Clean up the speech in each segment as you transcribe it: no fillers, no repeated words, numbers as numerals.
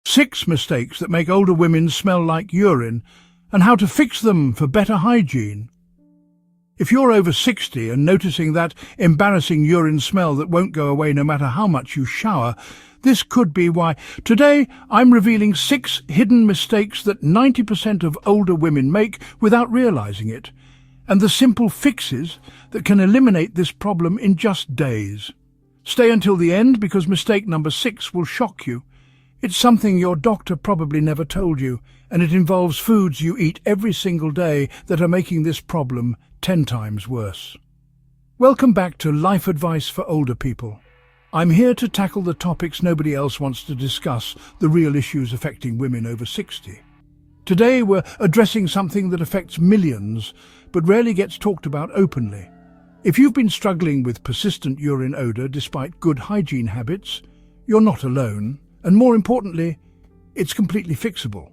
6 mistakes that make older women smell like urine, and how to fix them for better hygiene. If you're over 60 and noticing that embarrassing urine smell that won't go away no matter how much you shower, this could be why. Today, I'm revealing 6 hidden mistakes that 90% of older women make without realizing it, and the simple fixes that can eliminate this problem in just days. Stay until the end because mistake number 6 will shock you. It's something your doctor probably never told you, and it involves foods you eat every single day that are making this problem 10 times worse. Welcome back to Life Advice for Older People. I'm here to tackle the topics nobody else wants to discuss, the real issues affecting women over 60. Today we're addressing something that affects millions, but rarely gets talked about openly. If you've been struggling with persistent urine odor despite good hygiene habits, you're not alone. And more importantly, it's completely fixable.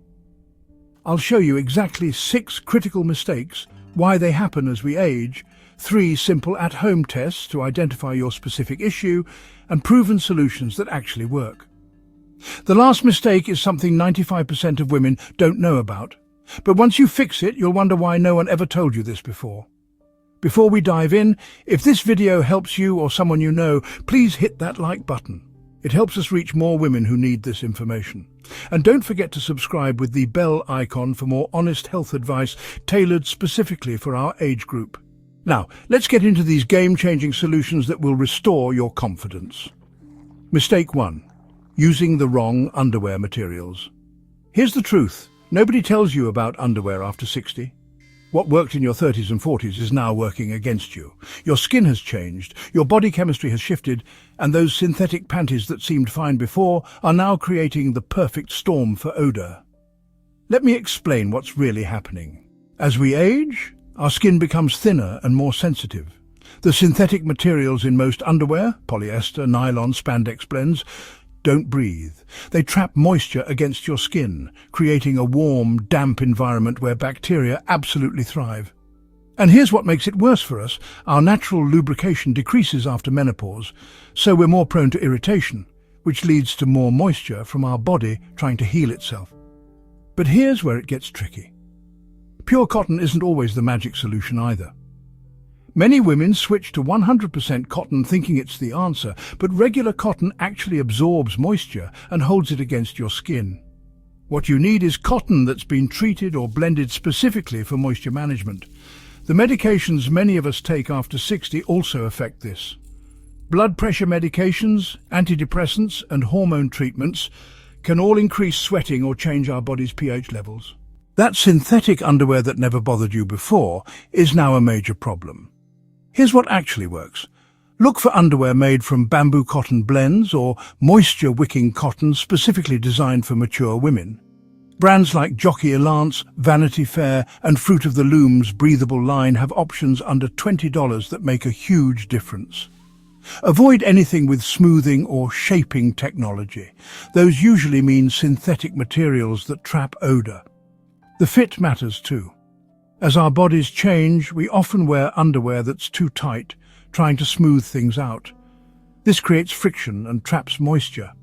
I'll show you exactly 6 critical mistakes, why they happen as we age, 3 simple at-home tests to identify your specific issue, and proven solutions that actually work. The last mistake is something 95% of women don't know about. But once you fix it, you'll wonder why no one ever told you this before. Before we dive in, if this video helps you or someone you know, please hit that like button. It helps us reach more women who need this information. And don't forget to subscribe with the bell icon for more honest health advice tailored specifically for our age group. Now, let's get into these game-changing solutions that will restore your confidence. Mistake 1. Using the wrong underwear materials. Here's the truth. Nobody tells you about underwear after 60. What worked in your 30s and 40s is now working against you. Your skin has changed, your body chemistry has shifted, and those synthetic panties that seemed fine before are now creating the perfect storm for odor. Let me explain what's really happening. As we age, our skin becomes thinner and more sensitive. The synthetic materials in most underwear, polyester, nylon, spandex blends, don't breathe. They trap moisture against your skin, creating a warm, damp environment where bacteria absolutely thrive. And here's what makes it worse for us. Our natural lubrication decreases after menopause, so we're more prone to irritation, which leads to more moisture from our body trying to heal itself. But here's where it gets tricky. Pure cotton isn't always the magic solution either. Many women switch to 100% cotton thinking it's the answer, but regular cotton actually absorbs moisture and holds it against your skin. What you need is cotton that's been treated or blended specifically for moisture management. The medications many of us take after 60 also affect this. Blood pressure medications, antidepressants, and hormone treatments can all increase sweating or change our body's pH levels. That synthetic underwear that never bothered you before is now a major problem. Here's what actually works. Look for underwear made from bamboo cotton blends or moisture-wicking cotton specifically designed for mature women. Brands like Jockey Elance, Vanity Fair, and Fruit of the Loom's breathable line have options under $20 that make a huge difference. Avoid anything with smoothing or shaping technology. Those usually mean synthetic materials that trap odor. The fit matters too. As our bodies change, we often wear underwear that's too tight, trying to smooth things out. This creates friction and traps moisture.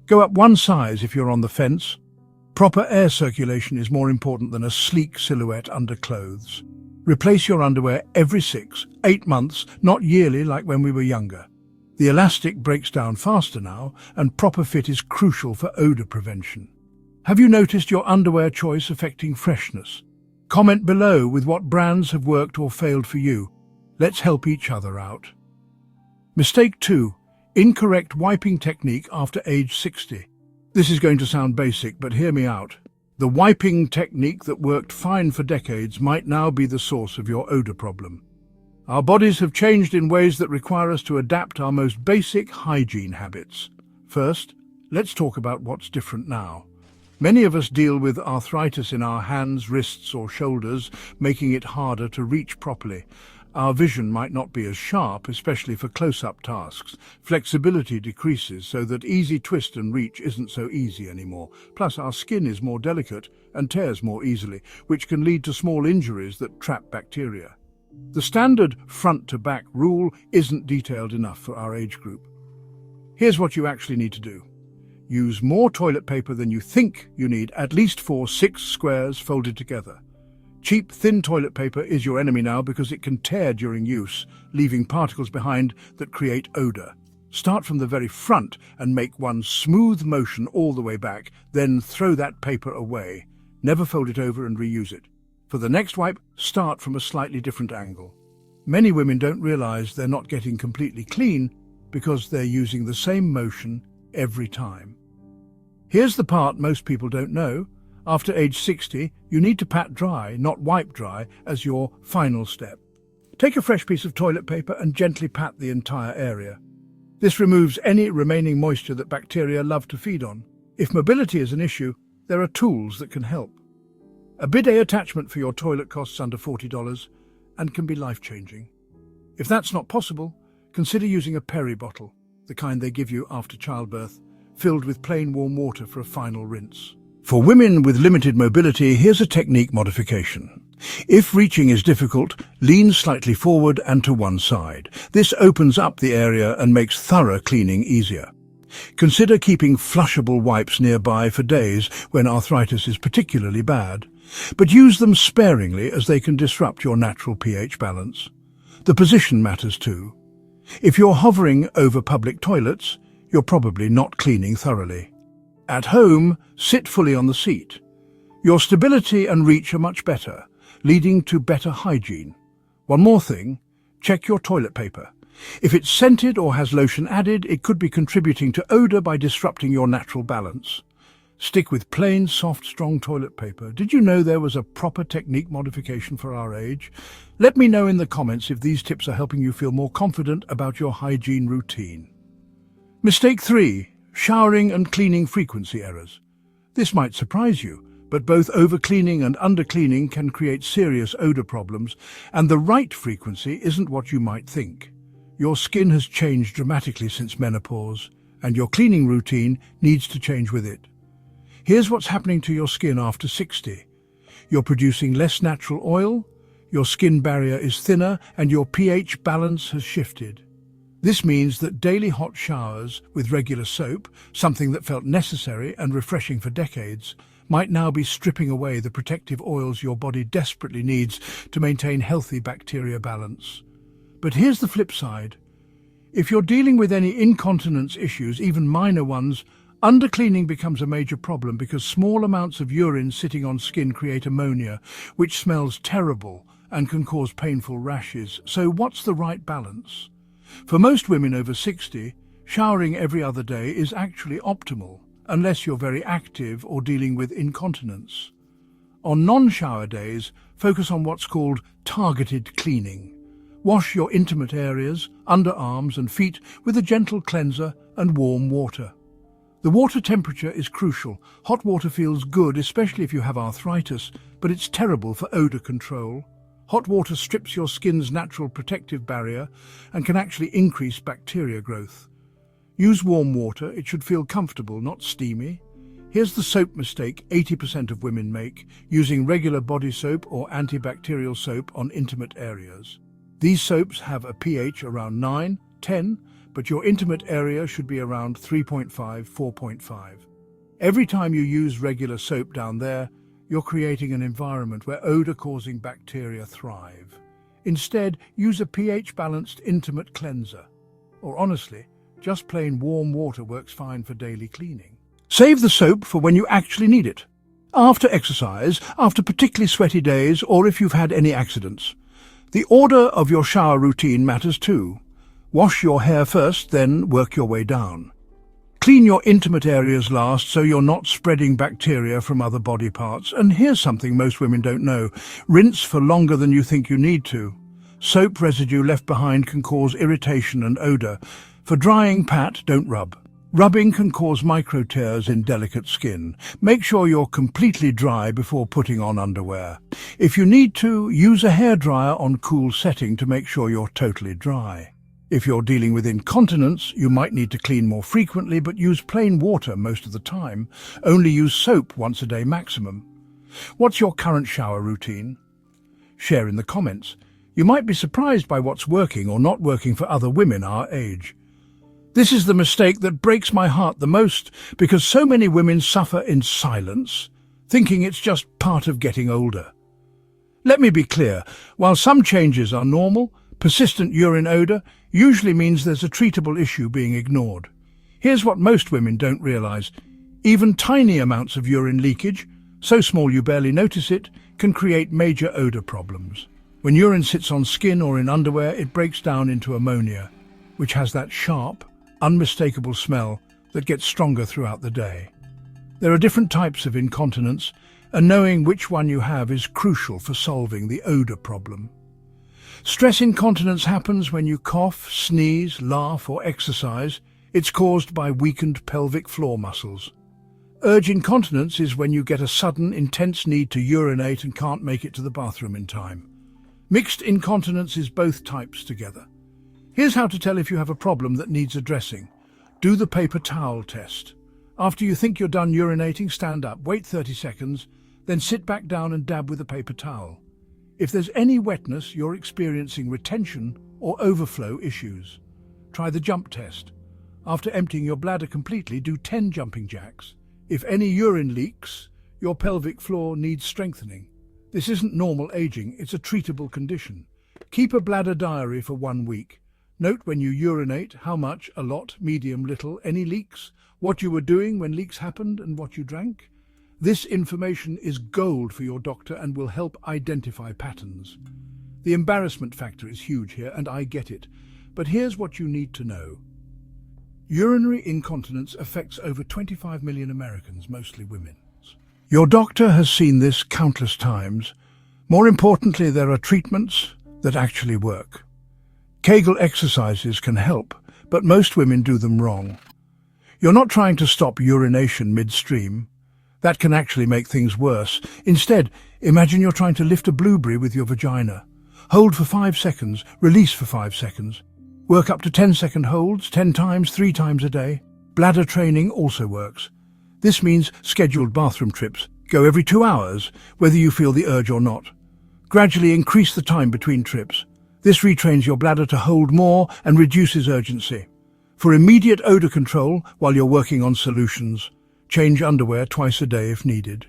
Go up one size if you're on the fence. Proper air circulation is more important than a sleek silhouette under clothes. Replace your underwear every 6-8 months, not yearly like when we were younger. The elastic breaks down faster now, and proper fit is crucial for odor prevention. Have you noticed your underwear choice affecting freshness? Comment below with what brands have worked or failed for you. Let's help each other out. Mistake 2. Incorrect wiping technique after age 60. This is going to sound basic, but hear me out. The wiping technique that worked fine for decades might now be the source of your odor problem. Our bodies have changed in ways that require us to adapt our most basic hygiene habits. First, let's talk about what's different now. Many of us deal with arthritis in our hands, wrists, or shoulders, making it harder to reach properly. Our vision might not be as sharp, especially for close-up tasks. Flexibility decreases so that easy twist and reach isn't so easy anymore. Plus, our skin is more delicate and tears more easily, which can lead to small injuries that trap bacteria. The standard front-to-back rule isn't detailed enough for our age group. Here's what you actually need to do. Use more toilet paper than you think you need, at least 6 squares folded together. Cheap, thin toilet paper is your enemy now because it can tear during use, leaving particles behind that create odor. Start from the very front and make one smooth motion all the way back, then throw that paper away. Never fold it over and reuse it. For the next wipe, start from a slightly different angle. Many women don't realize they're not getting completely clean because they're using the same motion every time. Here's the part most people don't know. After age 60, you need to pat dry, not wipe dry, as your final step. Take a fresh piece of toilet paper and gently pat the entire area. This removes any remaining moisture that bacteria love to feed on. If mobility is an issue, there are tools that can help. A bidet attachment for your toilet costs under $40 and can be life-changing. If that's not possible, consider using a peri bottle, the kind they give you after childbirth, filled with plain warm water for a final rinse. For women with limited mobility, here's a technique modification. If reaching is difficult, lean slightly forward and to one side. This opens up the area and makes thorough cleaning easier. Consider keeping flushable wipes nearby for days when arthritis is particularly bad, but use them sparingly as they can disrupt your natural pH balance. The position matters too. If you're hovering over public toilets, you're probably not cleaning thoroughly. At home, sit fully on the seat. Your stability and reach are much better, leading to better hygiene. One more thing, check your toilet paper. If it's scented or has lotion added, it could be contributing to odor by disrupting your natural balance. Stick with plain, soft, strong toilet paper. Did you know there was a proper technique modification for our age? Let me know in the comments if these tips are helping you feel more confident about your hygiene routine. Mistake 3. Showering and cleaning frequency errors. This might surprise you, but both overcleaning and undercleaning can create serious odor problems, and the right frequency isn't what you might think. Your skin has changed dramatically since menopause, and your cleaning routine needs to change with it. Here's what's happening to your skin after 60. You're producing less natural oil, your skin barrier is thinner, and your pH balance has shifted. This means that daily hot showers with regular soap, something that felt necessary and refreshing for decades, might now be stripping away the protective oils your body desperately needs to maintain healthy bacteria balance. But here's the flip side. If you're dealing with any incontinence issues, even minor ones, undercleaning becomes a major problem because small amounts of urine sitting on skin create ammonia, which smells terrible and can cause painful rashes. So what's the right balance? For most women over 60, showering every other day is actually optimal, unless you're very active or dealing with incontinence. On non-shower days, focus on what's called targeted cleaning. Wash your intimate areas, underarms and feet with a gentle cleanser and warm water. The water temperature is crucial. Hot water feels good, especially if you have arthritis, but it's terrible for odor control. Hot water strips your skin's natural protective barrier and can actually increase bacteria growth. Use warm water. It should feel comfortable, not steamy. Here's the soap mistake 80% of women make, using regular body soap or antibacterial soap on intimate areas. These soaps have a pH around 9, 10, but your intimate area should be around 3.5, 4.5. Every time you use regular soap down there, you're creating an environment where odor-causing bacteria thrive. Instead, use a pH-balanced intimate cleanser. Or honestly, just plain warm water works fine for daily cleaning. Save the soap for when you actually need it. After exercise, after particularly sweaty days, or if you've had any accidents. The order of your shower routine matters too. Wash your hair first, then work your way down. Clean your intimate areas last so you're not spreading bacteria from other body parts. And here's something most women don't know. Rinse for longer than you think you need to. Soap residue left behind can cause irritation and odor. For drying, pat, don't rub. Rubbing can cause micro tears in delicate skin. Make sure you're completely dry before putting on underwear. If you need to, use a hairdryer on cool setting to make sure you're totally dry. If you're dealing with incontinence, you might need to clean more frequently, but use plain water most of the time. Only use soap once a day maximum. What's your current shower routine? Share in the comments. You might be surprised by what's working or not working for other women our age. This is the mistake that breaks my heart the most, because so many women suffer in silence, thinking it's just part of getting older. Let me be clear, while some changes are normal, persistent urine odor usually means there's a treatable issue being ignored. Here's what most women don't realize. Even tiny amounts of urine leakage, so small you barely notice it, can create major odor problems. When urine sits on skin or in underwear, it breaks down into ammonia, which has that sharp, unmistakable smell that gets stronger throughout the day. There are different types of incontinence, and knowing which one you have is crucial for solving the odor problem. Stress incontinence happens when you cough, sneeze, laugh, or exercise. It's caused by weakened pelvic floor muscles. Urge incontinence is when you get a sudden, intense need to urinate and can't make it to the bathroom in time. Mixed incontinence is both types together. Here's how to tell if you have a problem that needs addressing. Do the paper towel test. After you think you're done urinating, stand up, wait 30 seconds, then sit back down and dab with a paper towel. If there's any wetness, you're experiencing retention or overflow issues. Try the jump test. After emptying your bladder completely, do 10 jumping jacks. If any urine leaks, your pelvic floor needs strengthening. This isn't normal aging, it's a treatable condition. Keep a bladder diary for 1 week. Note when you urinate, how much, a lot, medium, little, any leaks, what you were doing when leaks happened and what you drank. This information is gold for your doctor and will help identify patterns. The embarrassment factor is huge here, and I get it. But here's what you need to know. Urinary incontinence affects over 25 million Americans, mostly women. Your doctor has seen this countless times. More importantly, there are treatments that actually work. Kegel exercises can help, but most women do them wrong. You're not trying to stop urination midstream. That can actually make things worse. Instead, imagine you're trying to lift a blueberry with your vagina. Hold for 5 seconds, release for 5 seconds. Work up to 10-second holds, 10 times, 3 times a day. Bladder training also works. This means scheduled bathroom trips. Go every 2 hours, whether you feel the urge or not. Gradually increase the time between trips. This retrains your bladder to hold more and reduces urgency. For immediate odor control while you're working on solutions, change underwear twice a day if needed.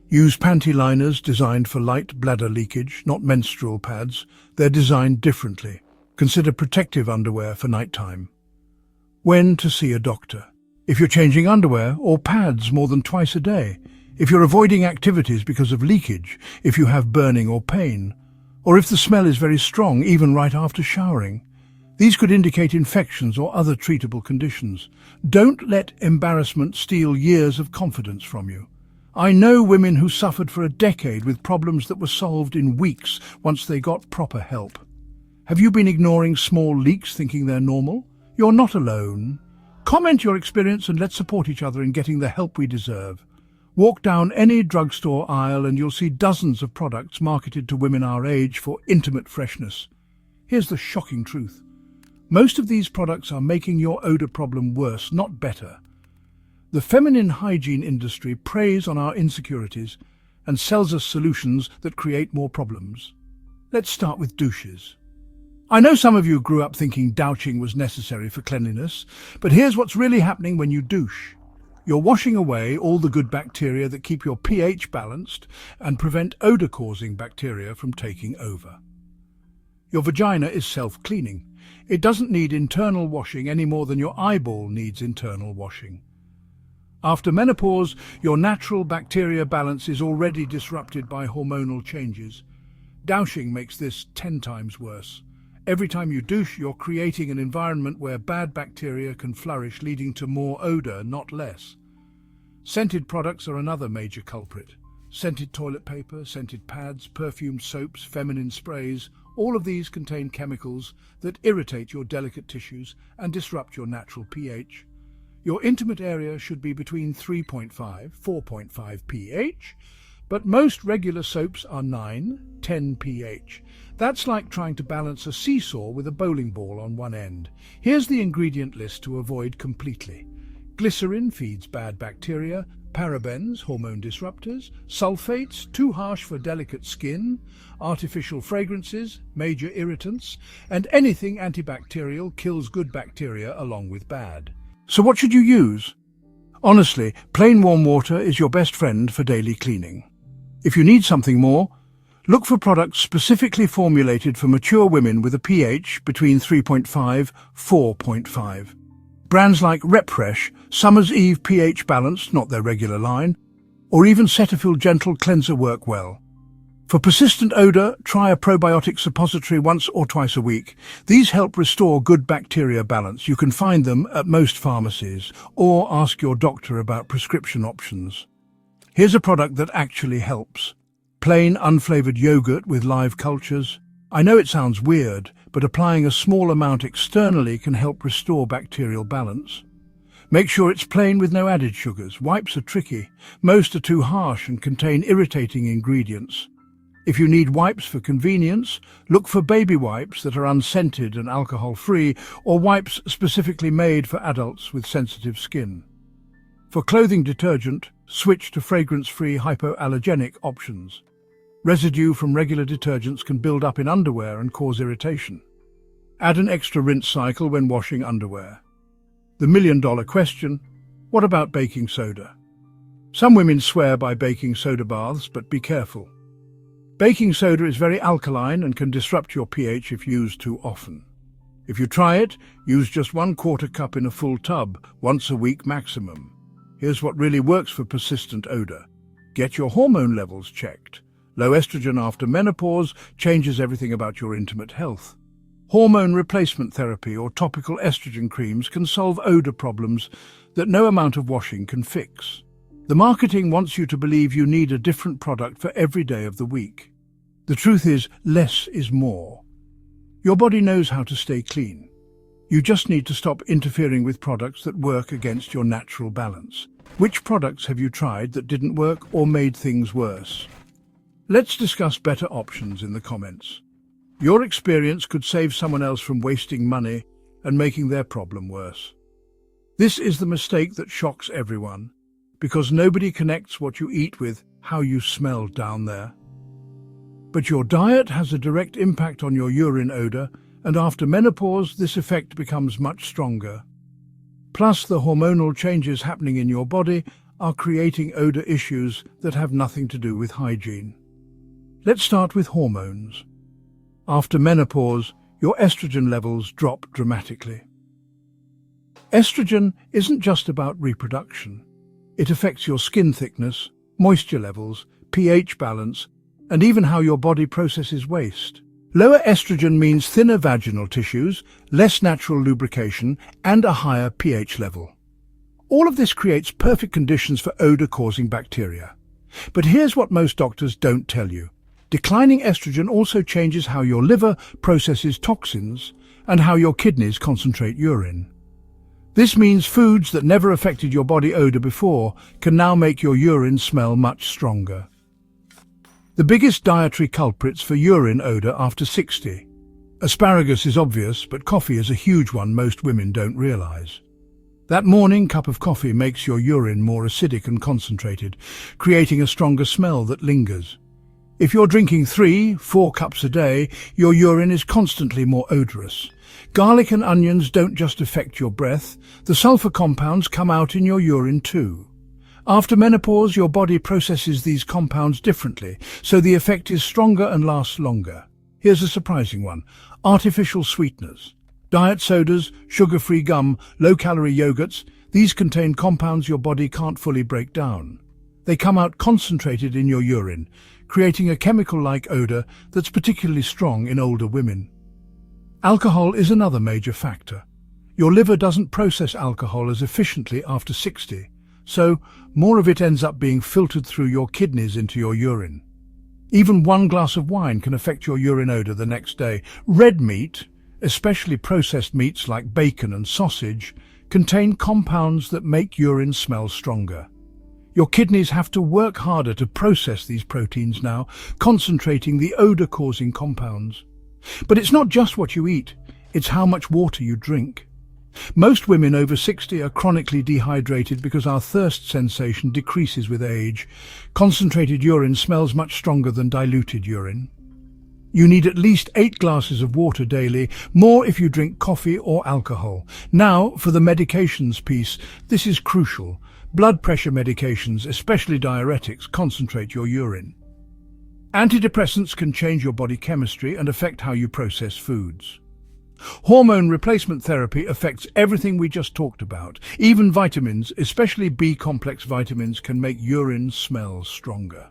Use panty liners designed for light bladder leakage, not menstrual pads. They're designed differently. Consider protective underwear for nighttime. When to see a doctor? If you're changing underwear or pads more than twice a day. If you're avoiding activities because of leakage. If you have burning or pain. Or if the smell is very strong, even right after showering. These could indicate infections or other treatable conditions. Don't let embarrassment steal years of confidence from you. I know women who suffered for a decade with problems that were solved in weeks once they got proper help. Have you been ignoring small leaks thinking they're normal? You're not alone. Comment your experience and let's support each other in getting the help we deserve. Walk down any drugstore aisle and you'll see dozens of products marketed to women our age for intimate freshness. Here's the shocking truth. Most of these products are making your odor problem worse, not better. The feminine hygiene industry preys on our insecurities and sells us solutions that create more problems. Let's start with douches. I know some of you grew up thinking douching was necessary for cleanliness, but here's what's really happening when you douche. You're washing away all the good bacteria that keep your pH balanced and prevent odor-causing bacteria from taking over. Your vagina is self-cleaning. It doesn't need internal washing any more than your eyeball needs internal washing. After menopause, your natural bacteria balance is already disrupted by hormonal changes. Douching makes this 10 times worse. Every time you douche, you're creating an environment where bad bacteria can flourish, leading to more odor, not less. Scented products are another major culprit. Scented toilet paper, scented pads, perfumed soaps, feminine sprays, all of these contain chemicals that irritate your delicate tissues and disrupt your natural pH. Your intimate area should be between 3.5–4.5 pH, but most regular soaps are 9–10 pH. That's like trying to balance a seesaw with a bowling ball on one end. Here's the ingredient list to avoid completely. Glycerin feeds bad bacteria, Parabens, hormone disruptors, sulfates, too harsh for delicate skin, artificial fragrances, major irritants, and anything antibacterial kills good bacteria along with bad. So what should you use? Honestly, plain warm water is your best friend for daily cleaning. If you need something more, look for products specifically formulated for mature women with a pH between 3.5–4.5. Brands like Represh, Summer's Eve pH Balance, not their regular line, or even Cetaphil Gentle Cleanser work well. For persistent odor, try a probiotic suppository once or twice a week. These help restore good bacteria balance. You can find them at most pharmacies, or ask your doctor about prescription options. Here's a product that actually helps. Plain unflavored yogurt with live cultures. I know it sounds weird, but applying a small amount externally can help restore bacterial balance. Make sure it's plain with no added sugars. Wipes are tricky. Most are too harsh and contain irritating ingredients. If you need wipes for convenience, look for baby wipes that are unscented and alcohol-free, or wipes specifically made for adults with sensitive skin. For clothing detergent, switch to fragrance-free hypoallergenic options. Residue from regular detergents can build up in underwear and cause irritation. Add an extra rinse cycle when washing underwear. The million-dollar question: what about baking soda? Some women swear by baking soda baths, but be careful. Baking soda is very alkaline and can disrupt your pH if used too often. If you try it, use just 1/4 cup in a full tub, once a week maximum. Here's what really works for persistent odor. Get your hormone levels checked. Low estrogen after menopause changes everything about your intimate health. Hormone replacement therapy or topical estrogen creams can solve odor problems that no amount of washing can fix. The marketing wants you to believe you need a different product for every day of the week. The truth is, less is more. Your body knows how to stay clean. You just need to stop interfering with products that work against your natural balance. Which products have you tried that didn't work or made things worse? Let's discuss better options in the comments. Your experience could save someone else from wasting money and making their problem worse. This is the mistake that shocks everyone, because nobody connects what you eat with how you smell down there. But your diet has a direct impact on your urine odor, and after menopause, this effect becomes much stronger. Plus, the hormonal changes happening in your body are creating odor issues that have nothing to do with hygiene. Let's start with hormones. After menopause, your estrogen levels drop dramatically. Estrogen isn't just about reproduction. It affects your skin thickness, moisture levels, pH balance, and even how your body processes waste. Lower estrogen means thinner vaginal tissues, less natural lubrication, and a higher pH level. All of this creates perfect conditions for odor-causing bacteria. But here's what most doctors don't tell you. Declining estrogen also changes how your liver processes toxins and how your kidneys concentrate urine. This means foods that never affected your body odor before can now make your urine smell much stronger. The biggest dietary culprits for urine odor after 60. Asparagus is obvious, but coffee is a huge one most women don't realize. That morning cup of coffee makes your urine more acidic and concentrated, creating a stronger smell that lingers. If you're drinking 3–4 cups a day, your urine is constantly more odorous. Garlic and onions don't just affect your breath, the sulfur compounds come out in your urine too. After menopause, your body processes these compounds differently, so the effect is stronger and lasts longer. Here's a surprising one: artificial sweeteners. Diet sodas, sugar-free gum, low-calorie yogurts, these contain compounds your body can't fully break down. They come out concentrated in your urine, creating a chemical-like odor that's particularly strong in older women. Alcohol is another major factor. Your liver doesn't process alcohol as efficiently after 60, so more of it ends up being filtered through your kidneys into your urine. Even one glass of wine can affect your urine odor the next day. Red meat, especially processed meats like bacon and sausage, contain compounds that make urine smell stronger. Your kidneys have to work harder to process these proteins now, concentrating the odor-causing compounds. But it's not just what you eat, it's how much water you drink. Most women over 60 are chronically dehydrated because our thirst sensation decreases with age. Concentrated urine smells much stronger than diluted urine. You need at least 8 glasses of water daily, more if you drink coffee or alcohol. Now, for the medications piece, this is crucial. Blood pressure medications, especially diuretics, concentrate your urine. Antidepressants can change your body chemistry and affect how you process foods. Hormone replacement therapy affects everything we just talked about. Even vitamins, especially B-complex vitamins, can make urine smell stronger.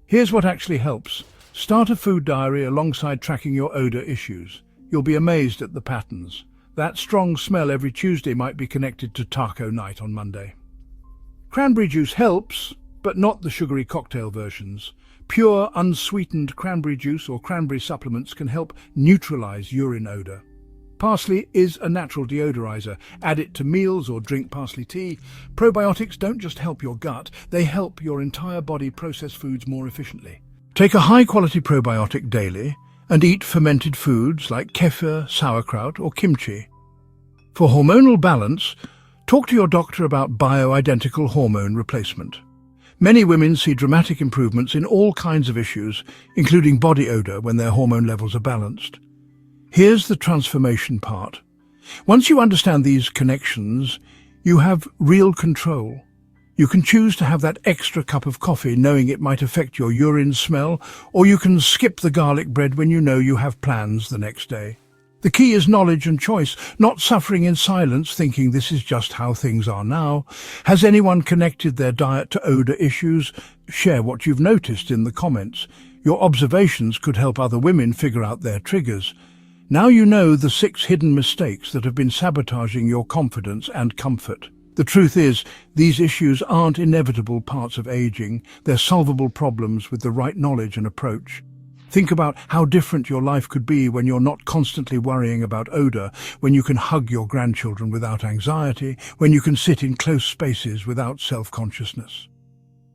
Here's what actually helps. Start a food diary alongside tracking your odor issues. You'll be amazed at the patterns. That strong smell every Tuesday might be connected to taco night on Monday. Cranberry juice helps, but not the sugary cocktail versions. Pure, unsweetened cranberry juice or cranberry supplements can help neutralize urine odor. Parsley is a natural deodorizer. Add it to meals or drink parsley tea. Probiotics don't just help your gut, they help your entire body process foods more efficiently. Take a high-quality probiotic daily and eat fermented foods like kefir, sauerkraut or kimchi. For hormonal balance, talk to your doctor about bioidentical hormone replacement. Many women see dramatic improvements in all kinds of issues, including body odor when their hormone levels are balanced. Here's the transformation part. Once you understand these connections, you have real control. You can choose to have that extra cup of coffee knowing it might affect your urine smell, or you can skip the garlic bread when you know you have plans the next day. The key is knowledge and choice, not suffering in silence thinking this is just how things are now. Has anyone connected their diet to odor issues? Share what you've noticed in the comments. Your observations could help other women figure out their triggers. Now you know the 6 hidden mistakes that have been sabotaging your confidence and comfort. The truth is, these issues aren't inevitable parts of aging. They're solvable problems with the right knowledge and approach. Think about how different your life could be when you're not constantly worrying about odor, when you can hug your grandchildren without anxiety, when you can sit in close spaces without self-consciousness.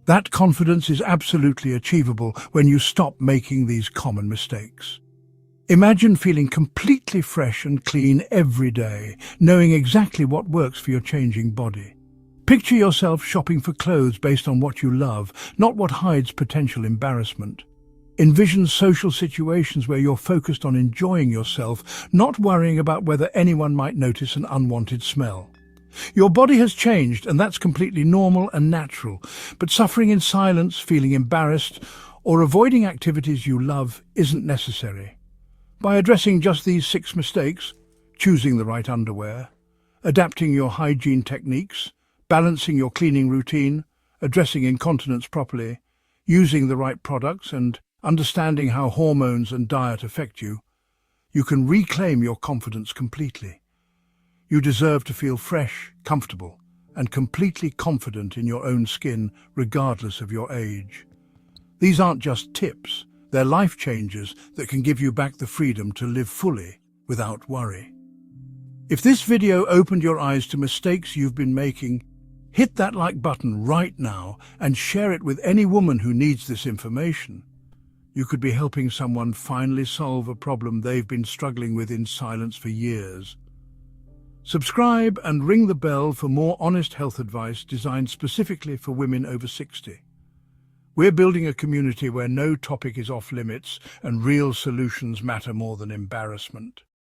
That confidence is absolutely achievable when you stop making these common mistakes. Imagine feeling completely fresh and clean every day, knowing exactly what works for your changing body. Picture yourself shopping for clothes based on what you love, not what hides potential embarrassment. Envision social situations where you're focused on enjoying yourself, not worrying about whether anyone might notice an unwanted smell. Your body has changed, and that's completely normal and natural, but suffering in silence, feeling embarrassed, or avoiding activities you love isn't necessary. By addressing just these 6 mistakes, choosing the right underwear, adapting your hygiene techniques, balancing your cleaning routine, addressing incontinence properly, using the right products, and understanding how hormones and diet affect you, you can reclaim your confidence completely. You deserve to feel fresh, comfortable, and completely confident in your own skin, regardless of your age. These aren't just tips. They're life changers that can give you back the freedom to live fully without worry. If this video opened your eyes to mistakes you've been making, hit that like button right now and share it with any woman who needs this information. You could be helping someone finally solve a problem they've been struggling with in silence for years. Subscribe and ring the bell for more honest health advice designed specifically for women over 60. We're building a community where no topic is off limits and real solutions matter more than embarrassment.